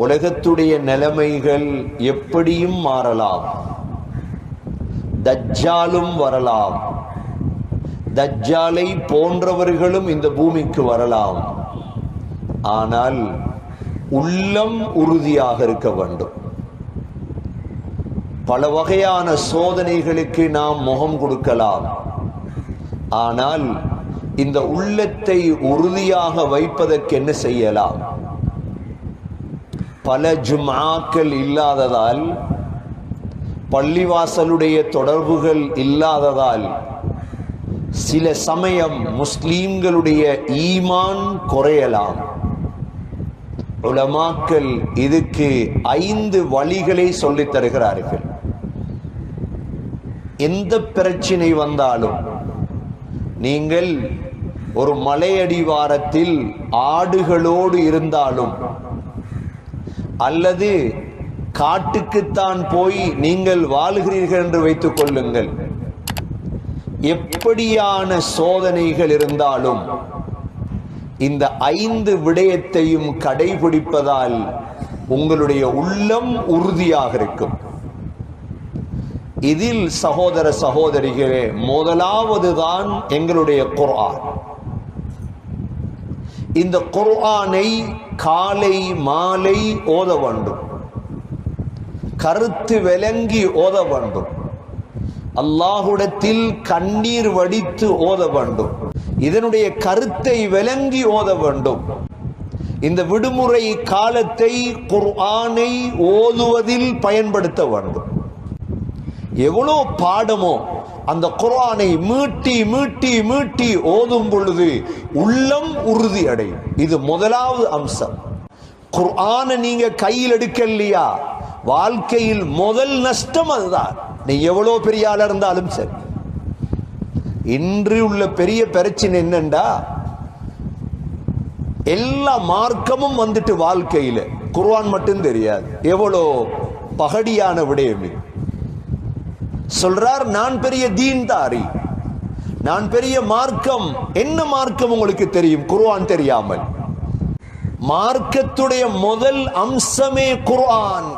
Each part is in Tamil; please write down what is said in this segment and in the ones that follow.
உலகத்துடைய நிலைமைகள் எப்படியும் மாறலாம். தஜ்ஜாலும் வரலாம். தஜ்ஜாலை போன்றவர்களும் இந்த பூமிக்கு வரலாம். ஆனால் உள்ளம் உறுதியாக இருக்க வேண்டும். பல வகையான சோதனைகளுக்கு நாம் முகம் கொடுக்கலாம். ஆனால் இந்த உள்ளத்தை உறுதியாக வைப்பதற்கு என்ன செய்யலாம்? பல ஜும்ஆக்கள் இல்லாததால், பள்ளிவாசலுடைய தொடர்புகள் இல்லாததால் சில சமயம் முஸ்லீம்களுடைய ஈமான் குறையலாம். உலமாக்கள் இதுக்கு 5 வழிகளை சொல்லித் தருகிறார்கள். எந்த பிரச்சனை வந்தாலும், நீங்கள் ஒரு மலையடிவாரத்தில் ஆடுகளோடு இருந்தாலும், அல்லது காட்டுக்குத்தான் போய் நீங்கள் வாழுகிறீர்கள் என்று வைத்துக் கொள்ளுங்கள், எப்படியான சோதனைகள் இருந்தாலும் இந்த 5 விடயத்தையும் கடைபிடிப்பதால் உங்களுடைய உள்ளம் உறுதியாக இருக்கும். இதில் சகோதர சகோதரிகளே, முதலாவது தான் எங்களுடைய குர்ஆன். இந்த குர்ஆனை காலை மாலை ஓத வேண்டும். கருத்து விளங்கி ஓத வேண்டும். அல்லாஹ்விடத்தில் கண்ணீர் வடித்து ஓத வேண்டும். இதனுடைய கருத்தை விளங்கி ஓத வேண்டும். இந்த விடுமுறை காலத்தை குர்ஆனை ஓதுவதில் பயன்படுத்த வேண்டும். எவ்வளோ பாடமோ அந்த குர்ஆனை மீட்டி மீட்டி மீட்டி ஓதும் பொழுது உள்ளம் உறுதி அடையும். இது முதலாவது அம்சம். குர்ஆனை நீங்க கையில் எடுக்கலையா, வாழ்க்கையில் முதல் நஷ்டம் அதுதான். நீ எவ்வளோ பெரிய ஆளா இருந்தாலும் சரி. இன்று உள்ள பெரிய பிரச்சனை என்னண்டா, எல்லா மார்க்கமும் வந்துட்டு வாழ்க்கையில குர்ஆன் மட்டும் தெரியாது. எவ்வளோ பகடியான விடயம். சொல்றார், நான் பெரிய தீன்தாரி, நான் பெரிய மார்க்கம். என்ன மார்க்கம் உங்களுக்கு தெரியும்? குர்ஆன் தெரியாமல். மார்க்கத்துடைய முதல் அம்சமே குர்ஆன்.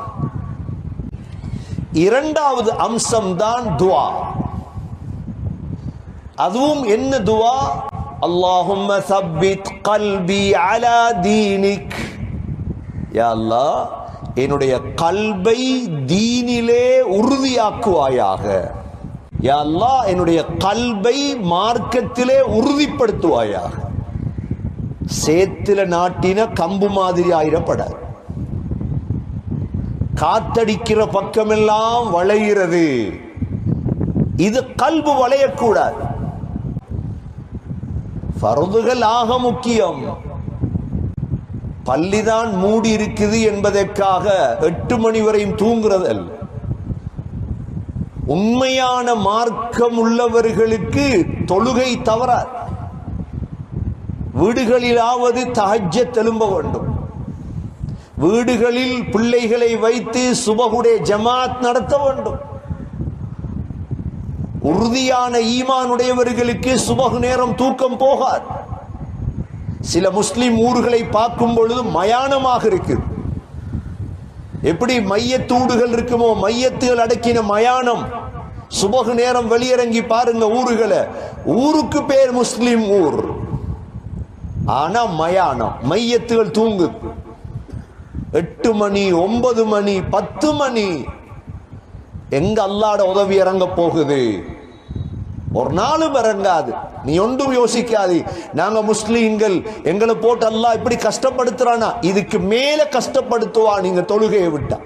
இரண்டாவது அம்சம் தான் துஆ. அதுவும் என்ன துஆ? அல்லாஹும்ம சப்பித் கல்பி அலா தீனிக். யா அல்லாஹ், என்னுடைய கல்பை தீனிலே உறுதியாக்குவாயாக. யா அல்லாஹ், என்னுடைய கல்பை மார்க்கத்திலே உறுதிப்படுத்துவாயாக. சேத்துல நாட்டின கம்பு மாதிரி ஆயிரப்படாது. காத்தடிக்கிற பக்கமெல்லாம் வளைகிறது. இது கல்பு வளையக்கூடாது. ஃபர்துகள் ஆக முக்கியம். பள்ளிதான் மூடி இருக்குது என்பதற்காக 8 மணி வரையும் தூங்குறதல். உண்மையான மார்க்கம் உள்ளவர்களுக்கு தொழுகை தவறாது. வீடுகளிலாவது தஹஜ்ஜத் எழும்ப வேண்டும். வீடுகளில் பிள்ளைகளை வைத்து சுபஹுடைய ஜமாத் நடத்த வேண்டும். உறுதியான ஈமானுடையவர்களுக்கு சுபஹ் நேரம் தூக்கம் போகாது. சில முஸ்லிம் ஊர்களை பார்க்கும் பொழுது மயானமாக இருக்கு. எப்படி மையத்தூடுகள் இருக்குமோ, மையத்துகள் அடக்கின மயானம். சுபஹ் நேரம் வெளியிறங்கி பாருங்க ஊர்களை. ஊருக்கு பேர் முஸ்லிம் ஊர், ஆனா மயானம், மையத்துகள் தூங்கு. 8 மணி 9 மணி 10 மணி. எங்க அல்லாஹ்வுடைய உதவி இறங்க போகுது? ஒரு நாளும் இறங்காது. நீ ஒன்றும் யோசிக்காது, நாங்க முஸ்லீம்கள், எங்களை போட்டு அல்லாஹ் இப்படி கஷ்டப்படுத்துறானா, இதுக்கு மேல கஷ்டப்படுத்துவா நீங்க தொழுகையை விட்டா.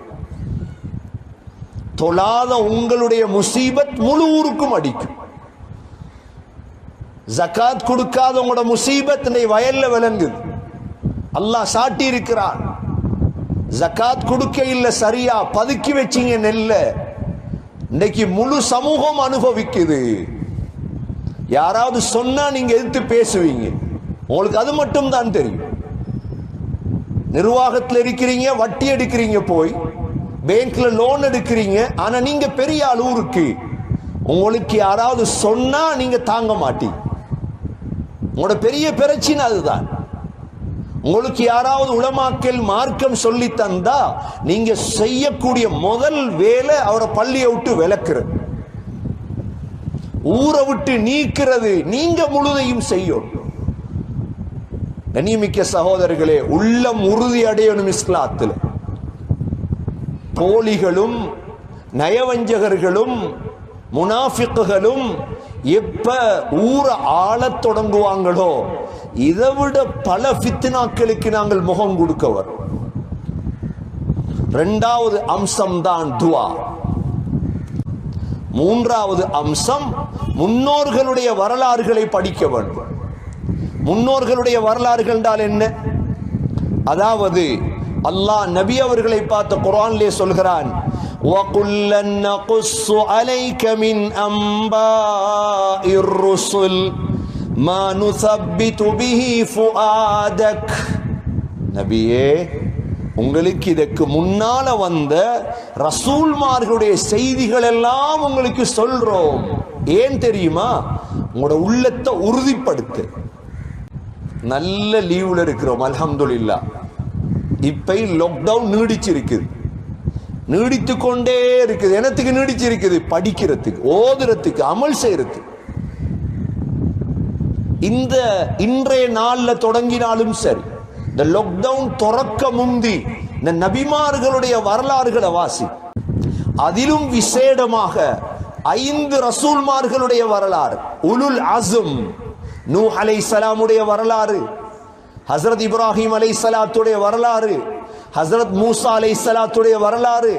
தொழாத உங்களுடைய முசீபத் முழு ஊருக்கும் அடிக்கும். ஜகாத் கொடுக்காத உங்களோட முசீபத் வயல்ல விளங்குது. அல்லாஹ் சாட்டி இருக்கிறான். ஜகாத் கொடுக்க இல்ல, சரியா பதுக்கி வச்சீங்க நெல்ல, இன்னைக்கு முழு சமூகம் அனுபவிக்குது. யாராவது சொன்னா நீங்க எதிர்த்து பேசுவீங்க. உங்களுக்கு அது மட்டும் தான் தெரியும். நிர்வாகத்தில் இருக்கிறீங்க, வட்டி எடுக்கிறீங்க, போய் பேங்க்ல லோன் எடுக்கிறீங்க. ஆனா நீங்க பெரிய ஆள் ஊருக்கு, உங்களுக்கு யாராவது சொன்னா நீங்க தாங்க மாட்டீங்க. உங்களோட பெரிய பிரச்சனை அதுதான். உங்களுக்கு யாராவது உலமாக்கள் மார்க்கம் சொல்லி தந்தா நீங்க செய்யக்கூடிய முதல் வேலை அவரை பள்ளியை விட்டு விலக்குறது, ஊரை விட்டு நீக்கிறது. நீங்க முழுதையும் செய்யும். கண்ணியமிக்க சகோதரர்களே, உள்ளம் உறுதி அடையணும் இஸ்லாத்தில். போலிகளும் நயவஞ்சகர்களும் முனாஃபிக்குகளும் எப்ப ஊர ஆளத் தொடங்குவாங்களோ இதை விட பல ஃபித்னாக்களுக்கு நாங்கள் முகம் கொடுக்கவர். இரண்டாவது அம்சம் தான் துஆ. மூன்றாவது அம்சம் முன்னோர்களுடைய வரலாறுகளை படிக்க வேண்டும். முன்னோர்களுடைய வரலாறுகள் என்றால் என்ன? அதாவது அல்லாஹ் நபி அவர்களை பார்த்து குர்ஆனிலே சொல்கிறான், وَقُلًّا نَّقُصُّ عَلَيْكَ مِنْ أَنبَاءِ الرُّسُلِ مَا نُثَبِّتُ بِهِ فُؤَادَكَ. நபியே, உங்களுக்கு இதற்கு முன்னால வந்த ரசூல்மார்களுடைய செய்திகள் எல்லாம் உங்களுக்கு சொல்றோம். ஏன் தெரியுமா? உங்களோட உள்ளத்தை உறுதிப்படுத்த. நல்ல லீவ்ல இருக்கிறோம் அல்ஹம்துலில்லாஹ். இப்ப லாக்டவுன் நீடிச்சிருக்குது, நீடித்து கொண்டே இருக்குது. என்னத்துக்கு நீடிச்சிருக்குது? படிக்கிறதுக்கு, ஓதுறதுக்கு, அமல் செய்யறதுக்கு. இந்த இன்றைய நாள்ல தொடங்கினாலும் சரி, இந்த லாக்டவுன் துறக்க முந்தி இந்த நபிமார்களுடைய வரலாறுகளை வாசி. அதிலும் விசேடமாக 5 ரசூல்மார்களுடைய வரலாறு, உலுல் அஸ்ம், நூஹ் அலைஹிஸ்ஸலாமுடைய வரலாறு, ஹஸ்ரத் இப்ராஹிம் அலைஹிஸ்ஸலாத்துடைய வரலாறு, ஹஸ்ரத் மூசா அலைஹிஸ்ஸலாத்துடைய வரலாறு,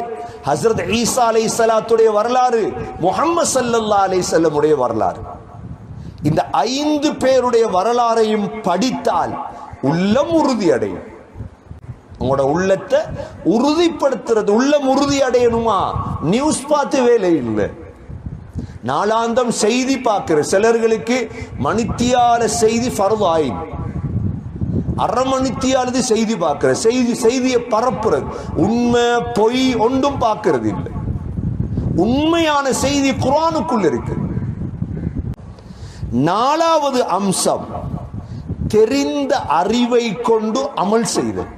ஹஸ்ரத் ஈசா அலைஹிஸ்ஸலாத்துடைய வரலாறு, முஹம்மது ஸல்லல்லாஹு அலைஹி வஸல்லம் உடைய வரலாறு. இந்த 5 பேருடைய வரலாறையும் படித்தால் உள்ளம் உறுதி அடையும். உங்களோட உள்ளத்தை உறுதிப்படுத்துறது. உள்ளம் உறுதி அடையணுமா? நியூஸ் பார்த்து வேலை இல்லை, நாளாந்தம் செய்தி பார்க்கிற சிலர்களுக்கு மணித்தியால செய்தி ஃபர்து ஆயின், அரை மணித்தியாலது செய்தி பார்க்கிற செய்தியை பரப்புறது. உண்மை பொய் ஒன்றும் பார்க்கிறது இல்லை. உண்மையான செய்தி குர்ஆனுக்குள் இருக்கு. 4வது அம்சம் தெரிந்த அறிவை கொண்டு அமல் செய்தல்.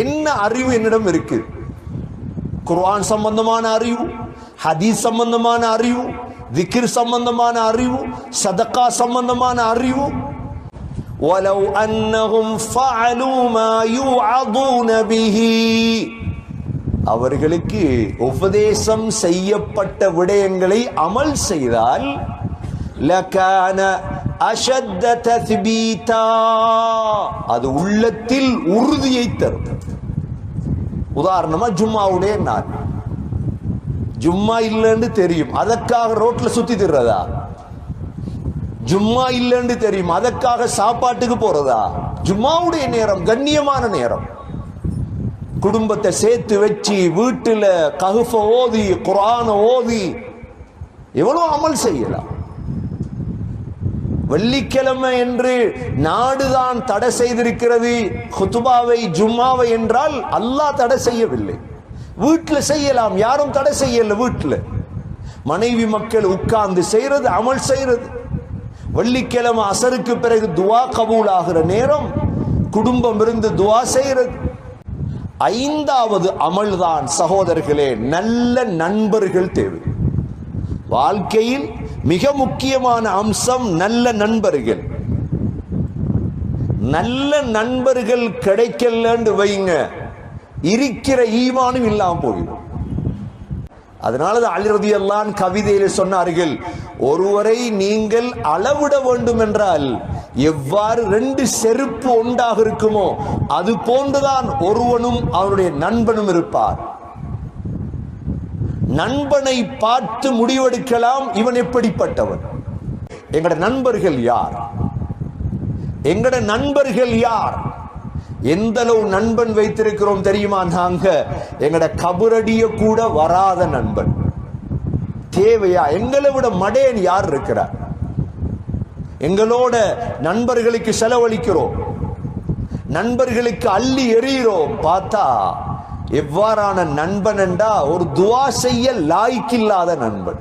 என்ன அறிவு என்னிடம் இருக்கு? குர்ஆன் சம்பந்தமான அறிவு, ஹதீஸ் சம்பந்தமான அறிவு, திக்ர் சம்பந்தமான அறிவு, சதகா சம்பந்தமான அறிவு. وَلَوْ أَنَّهُمْ فَعَلُوا مَا يُوعَظُونَ بِهِ, அவர்களுக்கு உபதேசம் செய்யப்பட்ட விடயங்களை அமல் செய்தால் لَكَانَ أَشَدَّ تَثْبِيتًا, அது உள்ளத்தில் உறுதியை தரும். உதாரணமா ஜும்மாவுடைய நாள், ஜும்மா இல்லைன்னு தெரியும், அதற்காக ரோட்ல சுத்தி திர்றதா? ஜும்மா இல்லைன்னு தெரியும், அதற்காக சாப்பாட்டுக்கு போறதா? ஜும்மாவுடைய நேரம் கண்ணியமான நேரம். குடும்பத்தை சேர்த்து வச்சு வீட்டுல கஹ்ஃப ஓதி குர்ஆன ஓதி எவ்வளவு அமல் செய்யலாம். வெள்ளிக்கிழமை என்று நாடுதான் தடை செய்திருக்கிறது குத்துபாவை, ஜும்மாவை என்றால் அல்லாஹ் தடை செய்யவில்லை. வீட்டுல செய்யலாம், யாரும் தடை செய்யல. வீட்டுல மனைவி மக்கள் உட்கார்ந்து செய்யறது, அமல் செய்யறது. வெள்ளிக்கிழமை அசருக்கு பிறகு துஆ கபூல் ஆகிற நேரம் குடும்பம் இருந்து துஆ செய்யறது. 5வது அமல் தான் சகோதரர்களே, நல்ல நண்பர்கள் தேவை. வாழ்க்கையில் மிக முக்கியமான அம்சம் நல்ல நண்பர்கள். நல்ல நண்பர்கள் கிடைக்கலன்னு வைங்க, இருக்கிற ஈமானும் இல்லாம போயிடும். அதனாலதான் அலி ரலியல்லாஹு அன்ஹு கவிதையில சொன்னார்கள், ஒருவரை நீங்கள் அளவிட வேண்டும் என்றால் எவ்வாறு 2 செருப்பு ஒன்றாக இருக்குமோ அது போன்றுதான் ஒருவனும் அவருடைய நண்பனும் இருப்பார். நண்பனை பார்த்து முடிவெடுக்கலாம் இவன் எப்படிப்பட்டவன். எங்கட நண்பர்கள் யார்? எங்கட நண்பர்கள் யார்? எந்த அளவு நண்பன் வைத்திருக்கிறோம் தெரியுமா? நாங்க எங்கட கபரடிய கூட வராத நண்பன் தேவையா? எங்களை விட மடேன் யார் இருக்கிறார்? எங்களோட நண்பர்களுக்கு செலவழிக்கிறோம், நண்பர்களுக்கு அள்ளி எறிகிறோம். பார்த்தா எவ்வாறான நண்பன் என்றா ஒரு துஆ செய்ய லாய்க்கில்லாத நண்பன்.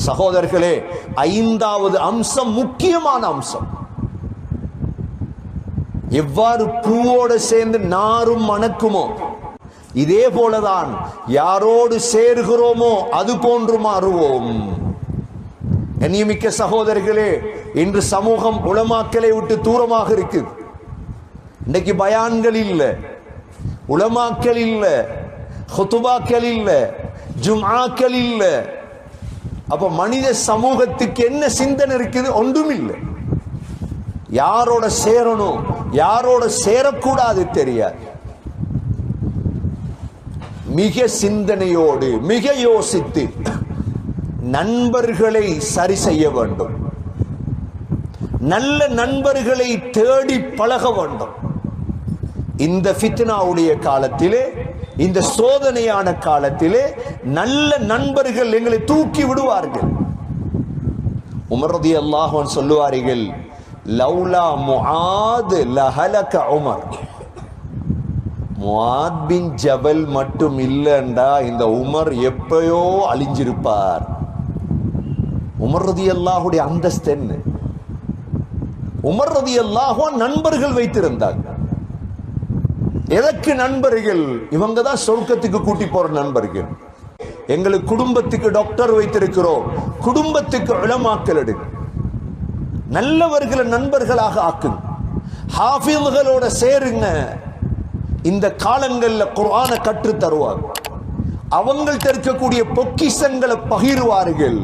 சகோதரர்களே, 5வது அம்சம் முக்கியமான அம்சம். எவ்வாறு பூவோடு சேர்ந்து நாரும் மணக்குமோ இதே போலதான் யாரோடு சேர்கிறோமோ அது போன்று மாறுவோம். கண்ணியமிக்க சகோதரர்களே, இன்று சமூகம் உலமாக்களை விட்டு தூரமாக இருக்கு. இன்னைக்கு பயான்கள் இல்ல, உலமாக்கள் இல்ல, ஹுதுபாக்கள் இல்ல, ஜும்ஆக்கள் இல்ல. அப்ப மனித சமூகத்துக்கு என்ன சிந்தனை இருக்குது? ஒன்றும் இல்லை. யாரோட சேரணும் யாரோட சேரக்கூடாது தெரியாது. மிக சிந்தனையோடு மிக யோசித்து நண்பர்களை சரி செய்ய வேண்டும். நல்ல நண்பர்களை தேடி பழக வேண்டும். இந்த ஃபித்னாவுடைய காலத்திலே, இந்த சோதனையான காலத்திலே நல்ல நண்பர்கள் எங்களை தூக்கி விடுவார்கள். உமர் ரலியல்லாஹு அன்ஹு சொல்லுவார்கள், லௌலா முஆத் லஹலக உமர். முஆத் பின் ஜபல் மட்டும் இல்லைண்டா இந்த உமர் எப்பயோ அழிஞ்சிருப்பார். உமர் ரலியல்லாஹுடைய அந்தஸ்து என்ன? உமர் ரலியல்லாஹு நண்பர்கள் வைத்திருந்தார். எதற்கு நண்பர்கள்? இவங்க தான் சொர்க்கத்துக்கு கூட்டி போற நண்பர்கள். எங்களுக்கு குடும்பத்துக்கு டாக்டர் வைத்திருக்கிறோம், குடும்பத்துக்கு உலமாக்கள் எடு. நல்லவர்களை நண்பர்களாக ஆக்குங்க. ஹாஃபில்களோட சேருங்க. இந்த காலங்கள்ல குர்ஆனை கற்று தருவாங்க. அவங்கள்ட்ட இருக்கக்கூடிய பொக்கிஷங்களை பகிர்வார்கள்.